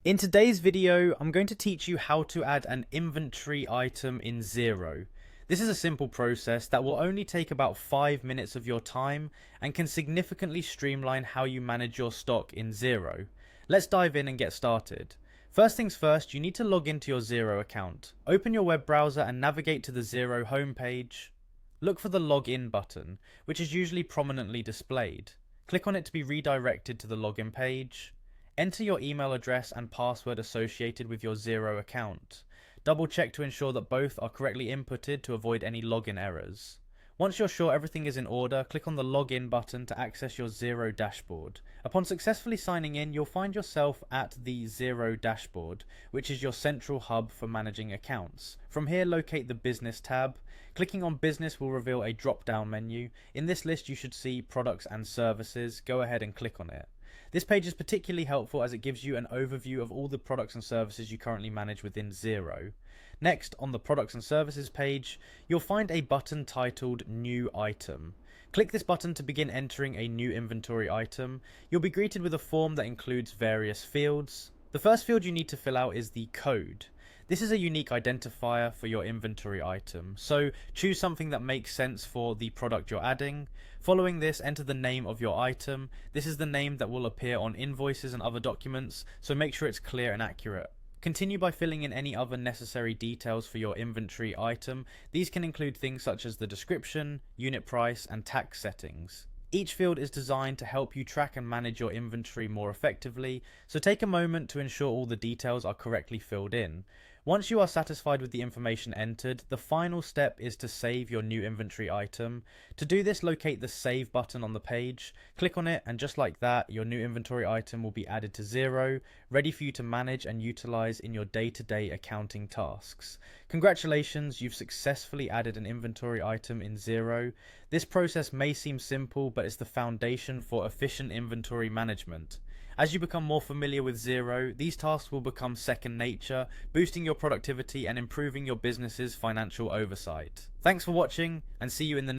In today's video, I'm going to teach you how to add an inventory item in Xero. This is a simple process that will only take about 5 minutes of your time and can significantly streamline how you manage your stock in Xero. Let's dive in and get started. First things first, you need to log into your Xero account. Open your web browser and navigate to the Xero homepage. Look for the login button, which is usually prominently displayed. Click on it to be redirected to the login page. Enter your email address and password associated with your Xero account. Double check to ensure that both are correctly inputted to avoid any login errors. Once you're sure everything is in order, click on the login button to access your Xero dashboard. Upon successfully signing in, you'll find yourself at the Xero dashboard, which is your central hub for managing accounts. From here, locate the business tab. Clicking on business will reveal a drop-down menu. In this list, you should see products and services. Go ahead and click on it. This page is particularly helpful as it gives you an overview of all the products and services you currently manage within Xero. Next, on the products and services page, you'll find a button titled New Item. Click this button to begin entering a new inventory item. You'll be greeted with a form that includes various fields. The first field you need to fill out is the code. This is a unique identifier for your inventory item, so choose something that makes sense for the product you're adding. Following this, enter the name of your item. This is the name that will appear on invoices and other documents, so make sure it's clear and accurate. Continue by filling in any other necessary details for your inventory item. These can include things such as the description, unit price, and tax settings. Each field is designed to help you track and manage your inventory more effectively, so take a moment to ensure all the details are correctly filled in. Once you are satisfied with the information entered, the final step is to save your new inventory item. To do this, locate the Save button on the page, click on it, and just like that, your new inventory item will be added to Xero, ready for you to manage and utilize in your day-to-day accounting tasks. Congratulations, you've successfully added an inventory item in Xero. This process may seem simple, but it's the foundation for efficient inventory management. As you become more familiar with Xero, these tasks will become second nature, boosting your productivity and improving your business's financial oversight. Thanks for watching, and see you in the